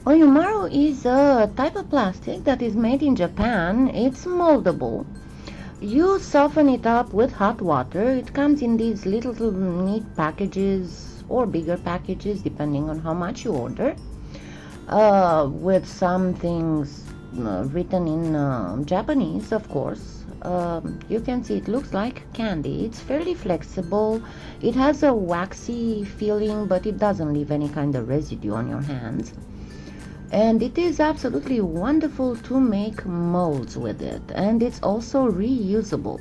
Oyumaru is a type of plastic that is made in Japan. It's moldable. You soften it up with hot water. It comes in these little neat packages or bigger packages depending on how much you order, with some things written in Japanese, of course. You can see it looks like candy. It's fairly flexible. It has a waxy feeling, but it doesn't leave any kind of residue on your hands. And it is absolutely wonderful to make molds with it, and it's also reusable.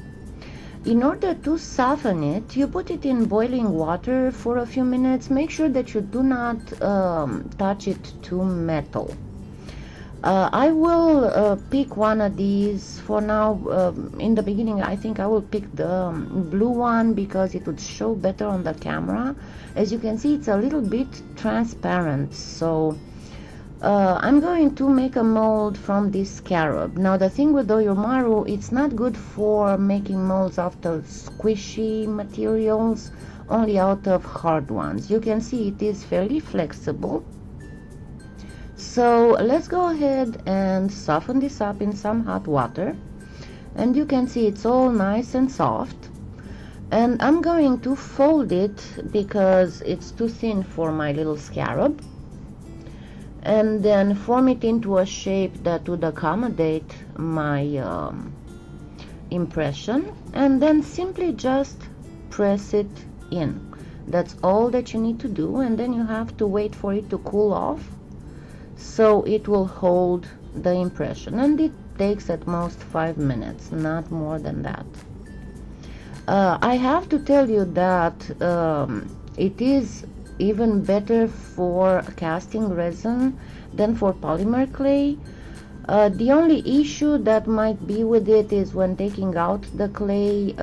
In order to soften it, you put it in boiling water for a few minutes. Make sure that you do not touch it to metal. I will pick one of these for now. In the beginning, I think I will pick the blue one because it would show better on the camera. As you can see, it's a little bit transparent, so I'm going to make a mold from this scarab. Now the thing with Oyumaru, it's not good for making molds out of squishy materials, only out of hard ones. You can see it is fairly flexible. So let's go ahead and soften this up in some hot water, and you can see it's all nice and soft. And I'm going to fold it because it's too thin for my little scarab, and then form it into a shape that would accommodate my impression, and then simply just press it in. That's all that you need to do, and then you have to wait for it to cool off so it will hold the impression, and it takes at most 5 minutes, not more than that. I have to tell you that it is even better for casting resin than for polymer clay. The only issue that might be with it is when taking out the clay,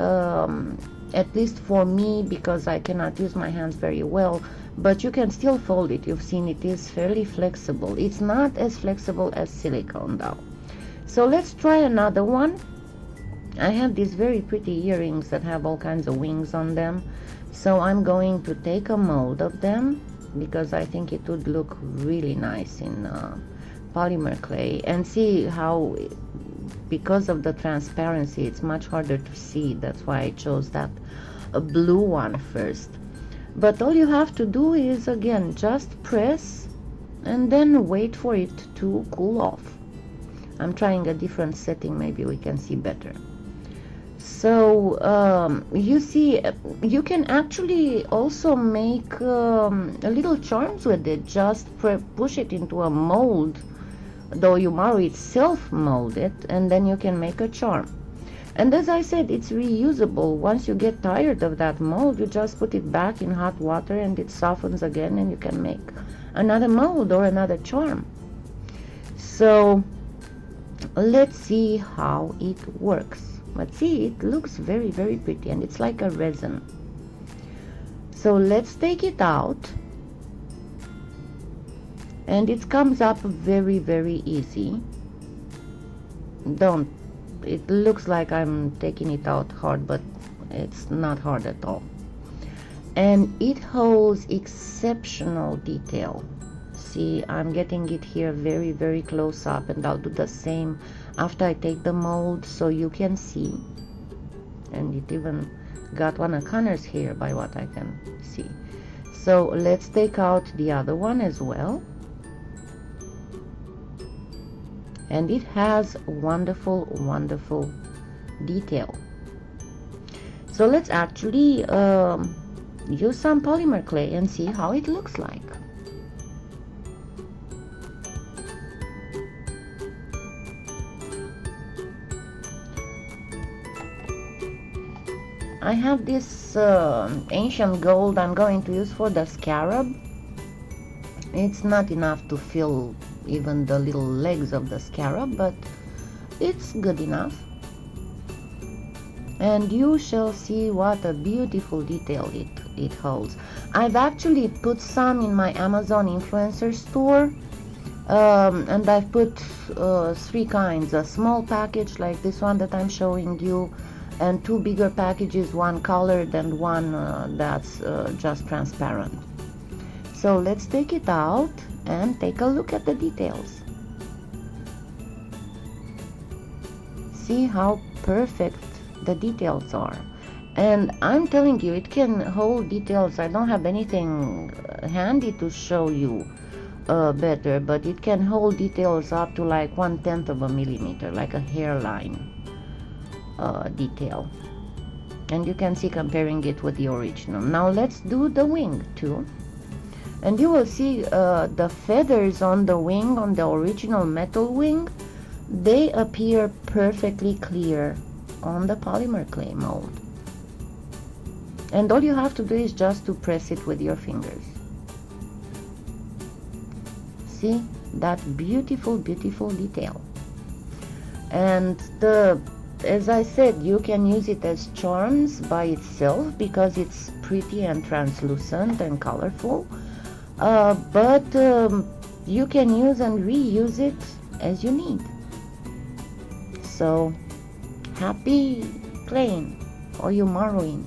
at least for me, because I cannot use my hands very well, but you can still fold it. You've seen it is fairly flexible. It's not as flexible as silicone though. So let's try another one. I have these very pretty earrings that have all kinds of wings on them. So I'm going to take a mold of them because I think it would look really nice in polymer clay. And see how, because of the transparency, it's much harder to see. That's why I chose that blue one first. But all you have to do is, again, just press and then wait for it to cool off. I'm trying a different setting, maybe we can see better. So you see, you can actually also make little charms with it. Just push it into a mold, the Oyumaru itself mold it, and then you can make a charm. And as I said, it's reusable. Once you get tired of that mold, you just put it back in hot water and it softens again, and you can make another mold or another charm. So let's see how it works. But see, it looks very, very pretty, and it's like a resin. So let's take it out, and it comes up very, very easy. It looks like I'm taking it out hard, but it's not hard at all. And it holds exceptional detail. See, I'm getting it here very, very close up, and I'll do the same after I take the mold so you can see. And it even got one of Connor's hair by what I can see. So let's take out the other one as well. And it has wonderful, wonderful detail. So let's actually use some polymer clay and see how it looks like. I have this ancient gold I'm going to use for the scarab. It's not enough to fill even the little legs of the scarab, but it's good enough. And you shall see what a beautiful detail it holds. I've actually put some in my Amazon influencer store, and I've put 3 kinds: a small package like this one that I'm showing you, and 2 bigger packages, one colored and one that's just transparent. So let's take it out and take a look at the details. See how perfect the details are. And I'm telling you, it can hold details. I don't have anything handy to show you better, but it can hold details up to like 1/10 of a millimeter, like a hairline detail. And you can see comparing it with the original. Now let's do the wing too. And you will see the feathers on the wing, on the original metal wing, they appear perfectly clear on the polymer clay mold. And all you have to do is just to press it with your fingers. See that beautiful, beautiful detail. And as I said, you can use it as charms by itself because it's pretty and translucent and colorful. But you can use and reuse it as you need. So happy playing, Oyumaruing.